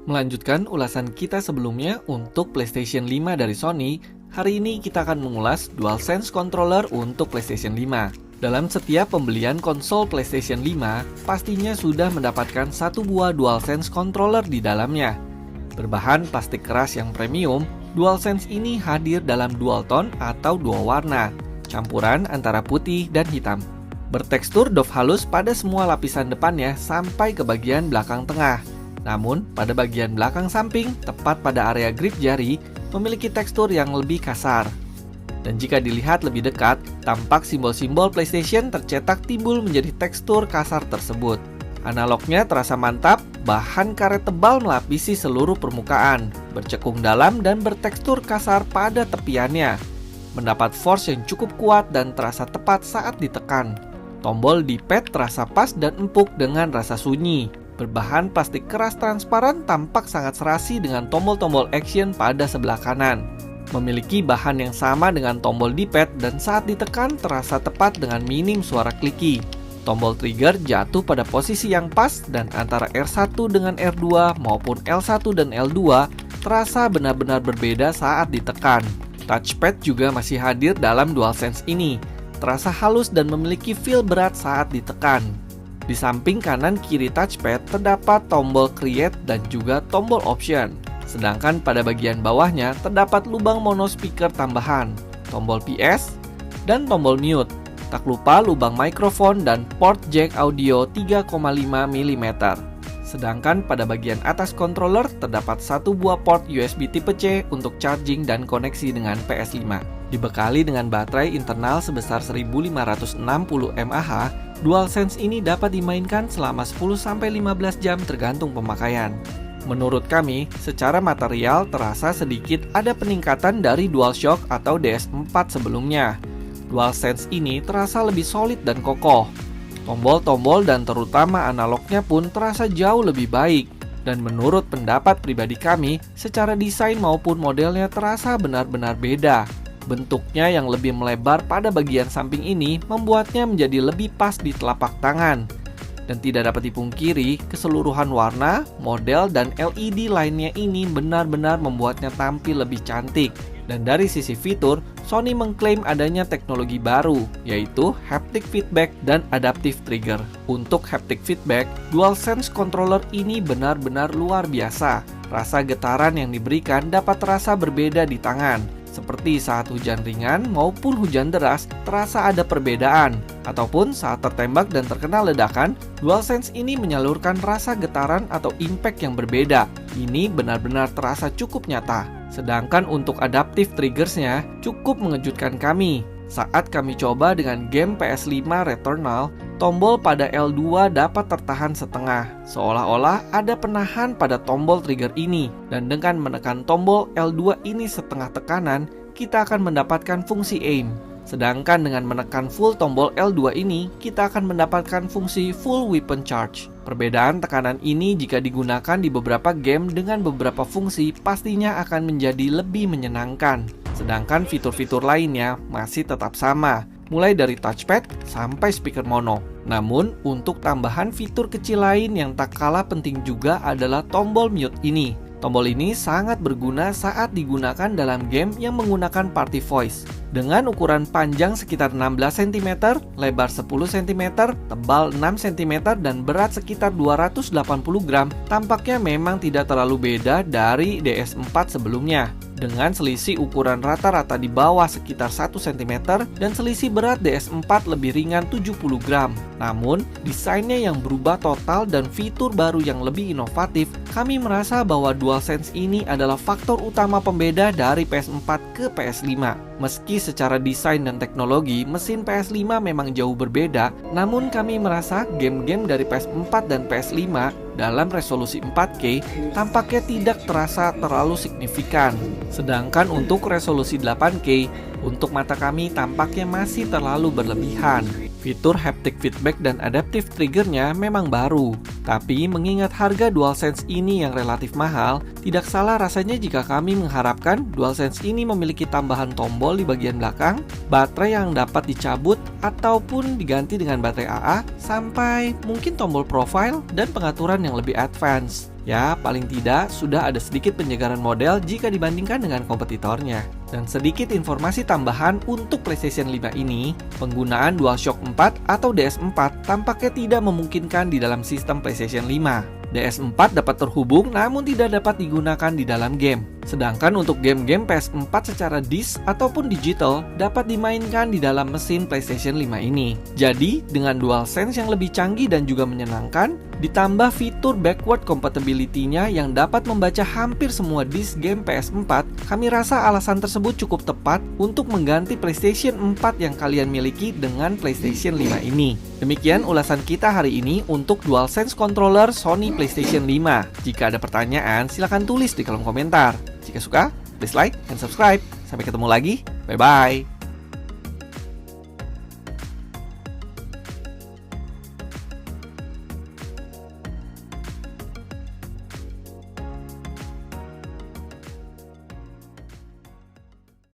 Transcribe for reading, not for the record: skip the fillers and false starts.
Melanjutkan ulasan kita sebelumnya untuk PlayStation 5 dari Sony, hari ini kita akan mengulas DualSense Controller untuk PlayStation 5. Dalam setiap pembelian konsol PlayStation 5, pastinya sudah mendapatkan satu buah DualSense Controller di dalamnya. Berbahan plastik keras yang premium, DualSense ini hadir dalam dual tone atau dua warna, campuran antara putih dan hitam. Bertekstur doff halus pada semua lapisan depannya sampai ke bagian belakang tengah. Namun, pada bagian belakang samping, tepat pada area grip jari, memiliki tekstur yang lebih kasar. Dan jika dilihat lebih dekat, tampak simbol-simbol PlayStation tercetak timbul menjadi tekstur kasar tersebut. Analognya terasa mantap, bahan karet tebal melapisi seluruh permukaan, bercekung dalam dan bertekstur kasar pada tepiannya. Mendapat force yang cukup kuat dan terasa tepat saat ditekan. Tombol D-pad terasa pas dan empuk dengan rasa sunyi. Berbahan plastik keras transparan tampak sangat serasi dengan tombol-tombol action pada sebelah kanan. Memiliki bahan yang sama dengan tombol D-pad dan saat ditekan terasa tepat dengan minim suara kliki. Tombol trigger jatuh pada posisi yang pas dan antara R1 dengan R2 maupun L1 dan L2 terasa benar-benar berbeda saat ditekan. Touchpad juga masih hadir dalam DualSense ini. Terasa halus dan memiliki feel berat saat ditekan. Di samping kanan kiri touchpad terdapat tombol create dan juga tombol option. Sedangkan pada bagian bawahnya terdapat lubang mono speaker tambahan, tombol PS, dan tombol mute. Tak lupa lubang mikrofon dan port jack audio 3,5 mm. Sedangkan pada bagian atas controller terdapat satu buah port USB tipe C untuk charging dan koneksi dengan PS5. Dibekali dengan baterai internal sebesar 1560 mAh, DualSense ini dapat dimainkan selama 10-15 jam tergantung pemakaian. Menurut kami, secara material terasa sedikit ada peningkatan dari DualShock atau DS4 sebelumnya. DualSense ini terasa lebih solid dan kokoh. Tombol-tombol dan terutama analognya pun terasa jauh lebih baik. Dan menurut pendapat pribadi kami, secara desain maupun modelnya terasa benar-benar beda. Bentuknya yang lebih melebar pada bagian samping ini membuatnya menjadi lebih pas di telapak tangan. Dan tidak dapat dipungkiri, keseluruhan warna, model, dan LED lainnya ini benar-benar membuatnya tampil lebih cantik. Dan dari sisi fitur, Sony mengklaim adanya teknologi baru, yaitu haptic feedback dan adaptive trigger. Untuk haptic feedback, DualSense Controller ini benar-benar luar biasa. Rasa getaran yang diberikan dapat terasa berbeda di tangan. Seperti saat hujan ringan maupun hujan deras, terasa ada perbedaan. Ataupun saat tertembak dan terkena ledakan, DualSense ini menyalurkan rasa getaran atau impact yang berbeda. Ini benar-benar terasa cukup nyata. Sedangkan untuk adaptive triggersnya cukup mengejutkan kami. Saat kami coba dengan game PS5 Returnal, tombol pada L2 dapat tertahan setengah, seolah-olah ada penahan pada tombol trigger ini. Dan dengan menekan tombol L2 ini setengah tekanan, kita akan mendapatkan fungsi aim. Sedangkan dengan menekan full tombol L2 ini, kita akan mendapatkan fungsi full weapon charge. Perbedaan tekanan ini jika digunakan di beberapa game dengan beberapa fungsi pastinya akan menjadi lebih menyenangkan. Sedangkan fitur-fitur lainnya masih tetap sama, mulai dari touchpad sampai speaker mono. Namun, untuk tambahan fitur kecil lain yang tak kalah penting juga adalah tombol mute ini. Tombol ini sangat berguna saat digunakan dalam game yang menggunakan party voice. Dengan ukuran panjang sekitar 16 cm, lebar 10 cm, tebal 6 cm, dan berat sekitar 280 gram, tampaknya memang tidak terlalu beda dari DS4 sebelumnya. Dengan selisih ukuran rata-rata di bawah sekitar 1 cm dan selisih berat DS4 lebih ringan 70 gram. Namun, desainnya yang berubah total dan fitur baru yang lebih inovatif, kami merasa bahwa DualSense ini adalah faktor utama pembeda dari PS4 ke PS5. Meski secara desain dan teknologi, mesin PS5 memang jauh berbeda, namun kami merasa game-game dari PS4 dan PS5 dalam resolusi 4K tampaknya tidak terasa terlalu signifikan. Sedangkan untuk resolusi 8K, untuk mata kami tampaknya masih terlalu berlebihan. Fitur haptic feedback dan adaptive triggernya memang baru, tapi mengingat harga DualSense ini yang relatif mahal, tidak salah rasanya jika kami mengharapkan DualSense ini memiliki tambahan tombol di bagian belakang, baterai yang dapat dicabut ataupun diganti dengan baterai AA, sampai mungkin tombol profile dan pengaturan yang lebih advance. Ya, paling tidak sudah ada sedikit penyegaran model jika dibandingkan dengan kompetitornya. Dan sedikit informasi tambahan untuk PlayStation 5 ini, penggunaan DualShock 4 atau DS4 tampaknya tidak memungkinkan di dalam sistem PlayStation 5. DS4 dapat terhubung namun tidak dapat digunakan di dalam game. Sedangkan untuk game-game PS4 secara disk ataupun digital dapat dimainkan di dalam mesin PlayStation 5 ini. Jadi, dengan DualSense yang lebih canggih dan juga menyenangkan, ditambah fitur backward compatibility-nya yang dapat membaca hampir semua disk game PS4, kami rasa alasan tersebut cukup tepat untuk mengganti PlayStation 4 yang kalian miliki dengan PlayStation 5 ini. Demikian ulasan kita hari ini untuk DualSense Controller Sony PlayStation 5. Jika ada pertanyaan, silahkan tulis di kolom komentar. Jika suka, please like and subscribe. Sampai ketemu lagi. Bye-bye.